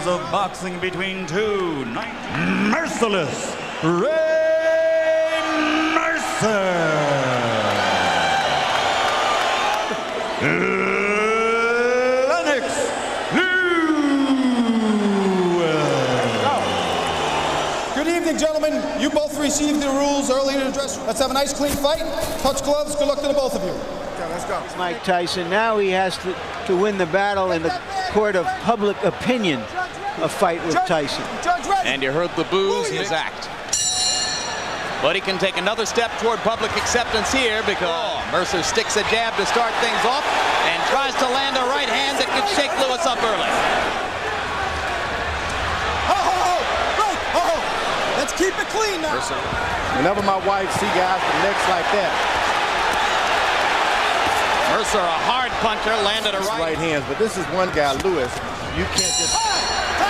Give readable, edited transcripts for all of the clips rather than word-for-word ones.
of boxing between two merciless Ray Mercer. Lennox Lewis. Good evening, gentlemen. You both received the rules earlier in the dressing room. Let's have a nice, clean fight. Touch gloves. Good luck to the both of you. Okay, let's go. Mike Tyson. Now he has to win the battle in the court of public opinion, a fight with Tyson. And you heard the boos, his act. But he can take another step toward public acceptance here because Mercer sticks a jab to start things off and tries to land a right hand that could shake Lewis up early. Let's keep it clean now. Mercer. Whenever my wife see guys with necks like that. Mercer, a hard puncher, landed a right hands, but this is one guy, Lewis. You can't just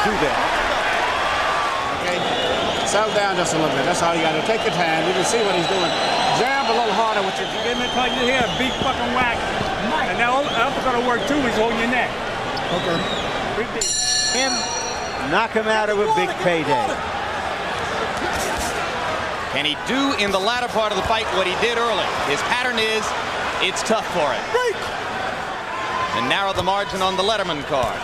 do that. Okay? Settle down just a little bit. That's all you got to do. Take your time. You can see what he's doing. Jab a little harder with your... Give me a you here, a big fucking whack. And now uppercut will work too. He's holding your neck. Okay. Him, knock him out of a big payday. Can he do in the latter part of the fight what he did early? His pattern is, it's tough for him. Break. And narrow the margin on the Letterman card.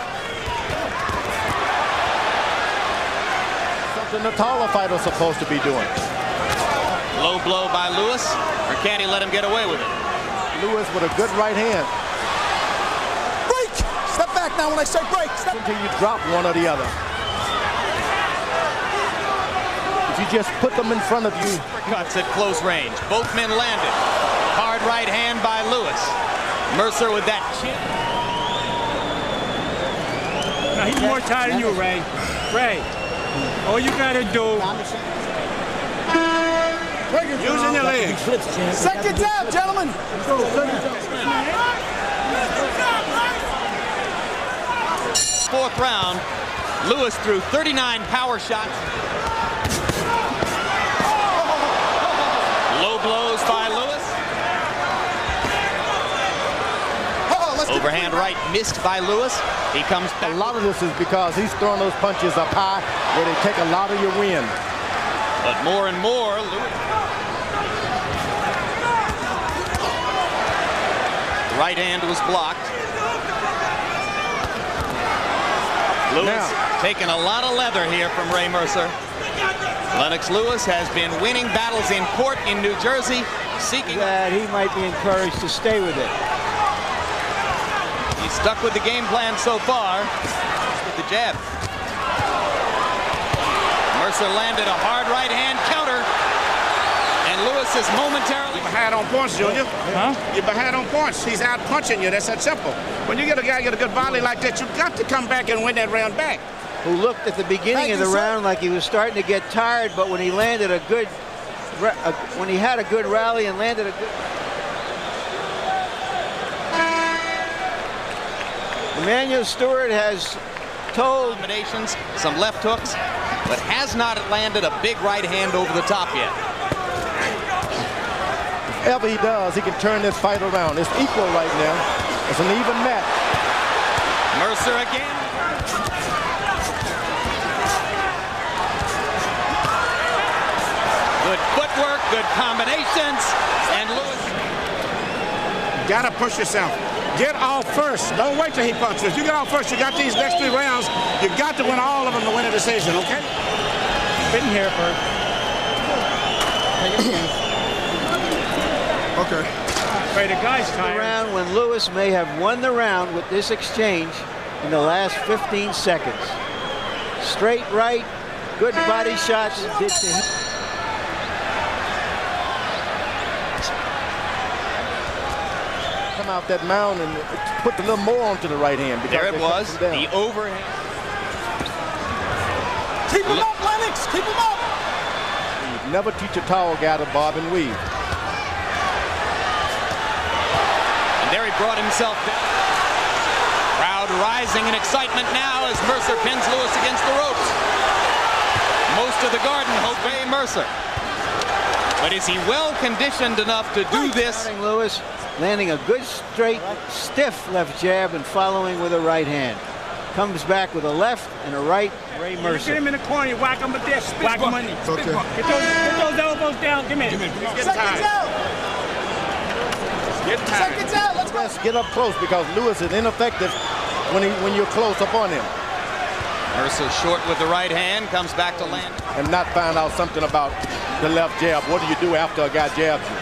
Something the taller fighter's supposed to be doing. Low blow by Lewis, or can he let him get away with it? Lewis with a good right hand. Break. Step back now when I say break. Step. Until you drop one or the other. If you just put them in front of you. Cuts at close range. Both men landed. Hard right hand by Lewis. Mercer with that chin. Now he's more tired than you, Ray. Ray, all you gotta do. Using your legs. Seconds out, gentlemen. Fourth round. Lewis threw 39 power shots. Low blows by Lewis. Overhand right missed by Lewis. He comes back. A lot of this is because he's throwing those punches up high where they take a lot of your wind. But more and more, Lewis. The right hand was blocked. Lewis taking a lot of leather here from Ray Mercer. Lennox Lewis has been winning battles in court in New Jersey, seeking that he might be encouraged to stay with it. He's stuck with the game plan so far. With the jab. Mercer landed a hard right hand counter. And Lewis is momentarily... You're behind on points, Junior. Huh? You're behind on points. He's out punching you. That's that simple. When you get a guy get a good volley like that, you've got to come back and win that round back. Who looked at the beginning of the round like he was starting to get tired, but when he landed a good... when he had a good rally and landed a good... Emmanuel Stewart has told combinations, some left hooks, but has not landed a big right hand over the top yet. If ever he does, he can turn this fight around. It's equal right now. It's an even match. Mercer again. Good footwork, good combinations, and Lewis. Gotta push yourself. Get off first. Don't wait till he punches. If you get off first, you got these next 3 rounds. You got to win all of them to win a decision, okay? Been here first. Okay. Ray, the guy's tired. round when Lewis may have won the round with this exchange in the last 15 seconds. Straight right, good body shots did to him. Come out that mound and put a little more onto the right hand. There it was, the overhand. Keep him up, Lennox. Keep him up. You never teach a tall guy to bob and weave. And there he brought himself down. Crowd rising in excitement now as Mercer pins Lewis against the ropes. Most of the Garden obey Mercer. But is he well conditioned enough to do this? Lewis landing a good straight, stiff left jab and following with a right hand. comes back with a left and a right. Ray Get Mercer. him in the corner, you whack him with this. Whack him on it. Okay. Get those elbows down. Give me. Seconds out. Get tired. Seconds out. Let's go. Let's get up close because Lewis is ineffective when you're close up on him. Mercer short with the right hand, comes back to land. And not find out something about the left jab. What do you do after a guy jabs you?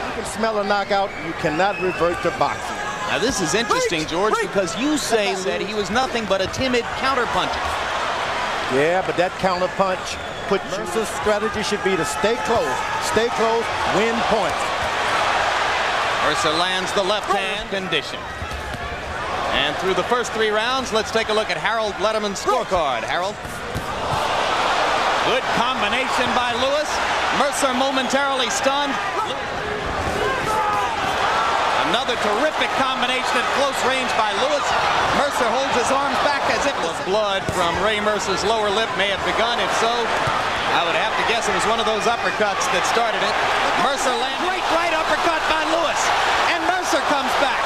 You can smell a knockout. You cannot revert to boxing. Now this is interesting, George, because you say that he was nothing but a timid counterpuncher. Yeah, but that counter punch put Mercer's strategy should be to stay close, win points. Mercer lands the left hand condition. And through the first 3 rounds, let's take a look at Harold Letterman's scorecard. Harold. Good combination by Lewis. Mercer momentarily stunned. Another terrific combination at close range by Lewis. Mercer holds his arms back as if the blood from Ray Mercer's lower lip may have begun. If so, I would have to guess it was one of those uppercuts that started it. Mercer lands great right uppercut by Lewis. And Mercer comes back.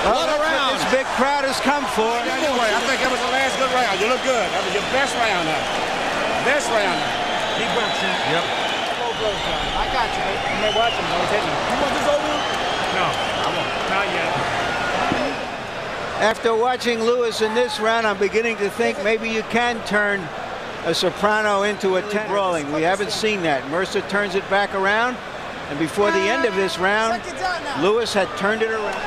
Well, that's what this big crowd has come for. I think that was the last good round. You look good. That was your best round now. Best round now. Deep breath, son. Yep. I got you, man. I'm not watching, bro. Hit me. You want this over? No, I won't. Not yet. After watching Lewis in this round, I'm beginning to think maybe you can turn a soprano into a tenor. Brawling. We haven't seen that. Mercer turns it back around, and before the end of this round, Lewis had turned it around.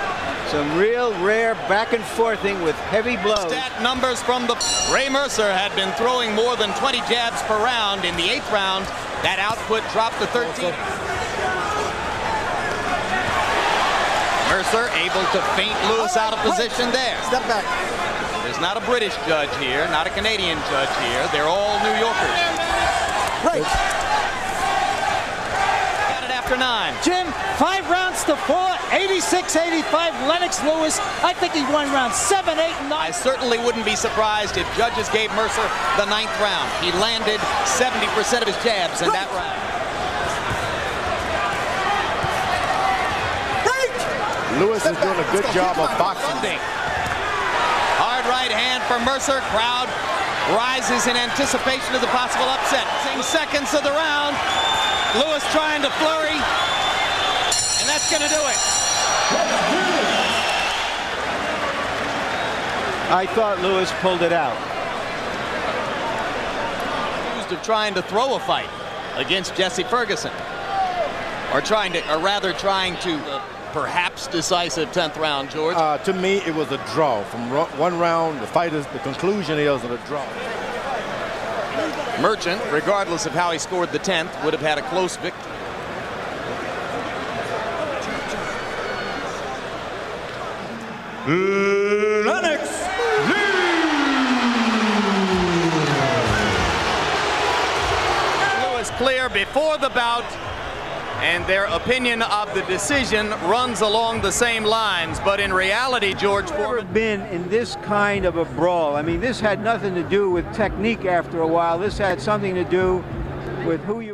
Some real rare back and forthing with heavy blows. Stat numbers from the Ray Mercer had been throwing more than 20 jabs per round. In the 8th round, that output dropped to 13. Mercer able to feint Lewis out of position there. Step back. There's not a British judge here, not a Canadian judge here. They're all New Yorkers. Break. Got it after 9. Jim, 5 rounds to 4, 86-85, Lennox Lewis. I think he won rounds 7, 8, and 9. I certainly wouldn't be surprised if judges gave Mercer the 9th round. He landed 70% of his jabs in that round. Lewis is doing a good job of boxing. Hard right hand for Mercer. Crowd rises in anticipation of the possible upset. 6 seconds of the round. Lewis trying to flurry. And that's going to do it. I thought Lewis pulled it out. Accused of trying to throw a fight against Jesse Ferguson. Or rather trying to perhaps decisive 10th round, George. To me, it was a draw. From one round, the conclusion is a draw. Merchant, regardless of how he scored the 10th, would have had a close victory. Lennox Lewis clear before the bout, and their opinion of the decision runs along the same lines. But in reality, George Foreman, Been in this kind of a brawl. I mean, this had nothing to do with technique after a while. This had something to do with who you